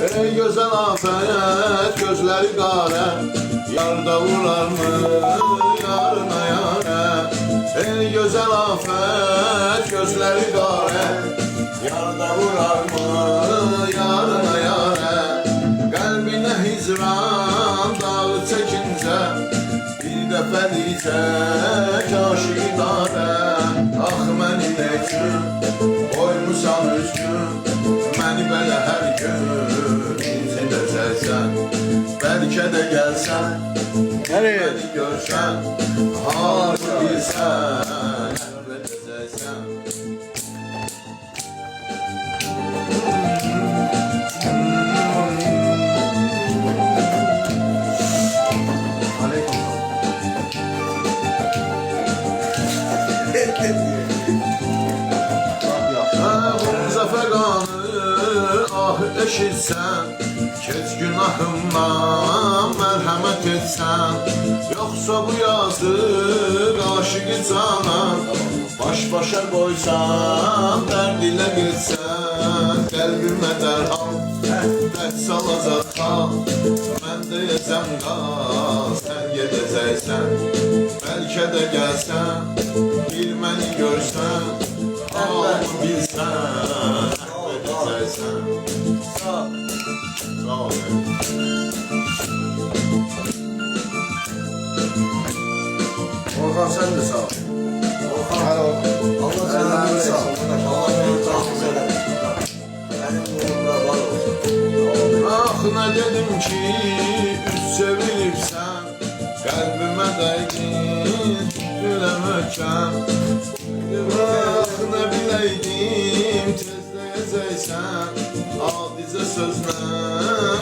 Ey gözəl afət, gözləri qarə, yarda vurarmı yarına yarə? Ey gözəl afət, gözləri qarə, yarda vurarmı yarına yarə? Qəlbinə hicran dağı çəkincə, bir dəfəlicə kaşi idarə. Ah məni nə üçün qoymusan üzgün, məni belə hər gün incindəcəksən. Bəlkə də gəlsən, məni görsən, harı bilsən, əhv edəcəksən. Zəfəqanı ah eşitsən, keç günahımdan mərhəmət etsən. Yoxsa bu yazıq aşıqı cana, baş-başa qoysan, dərd ilə getsən. Qəlbimə dərhal dərd salacaq xal, mən deyəcəm qal, sən gedəcəksən. Bəlkə də gəlsən, bir məni görsən, halımı bilsən, əhv edəcəksən. Sağ ol. Orhan sen de sağ ol. Orhan. Allah senden sağ ol. Allah benim yolumda var olsun. Ah nə dedim ki, üz çeviribsən, qəlbimə dəydin, gülə möhkəm. Ah nə biləydim, tez deyəcəksən, adicə sözlə,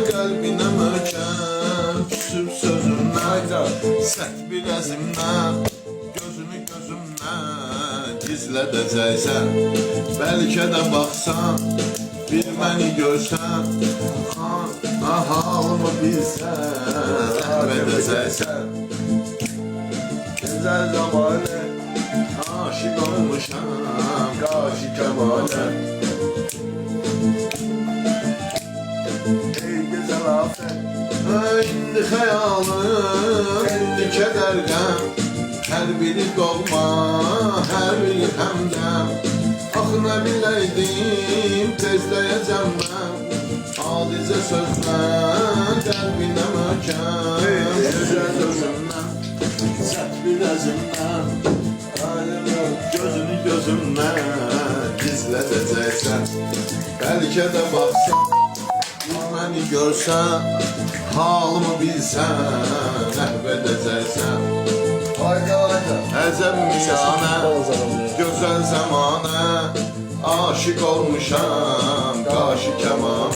qəlbinə möhkəm. Küsüb sözümdən, sərt bir əzimdən, gözünü gözümdən gizlədəcəksən. Bəlkə də baxsan, bir məni görsən, halımı bilsən, əhv edəcəksən. Güzel zamanı, Aşık olmuşam, kaşı kemale. Ey güzel afet, İndi xəyalım, indi kədərəm, hər biri doğma, hər biri həmdəm. Ax nə biləydim, tez deyəcəm mən, adicə sözlə, qəlbinə möhkəm. Gözəl sözümdən, sərt bir əzimdən, gözünü gözümdən gizlədəcəksən. Bəlkə də baxsan, məni görsən, halımı bilsən, əhv edəcəksən. hayda hayda. Əcəb miyanə, gözəl zəmanə, aşiq olmuşam, qaşı kəman.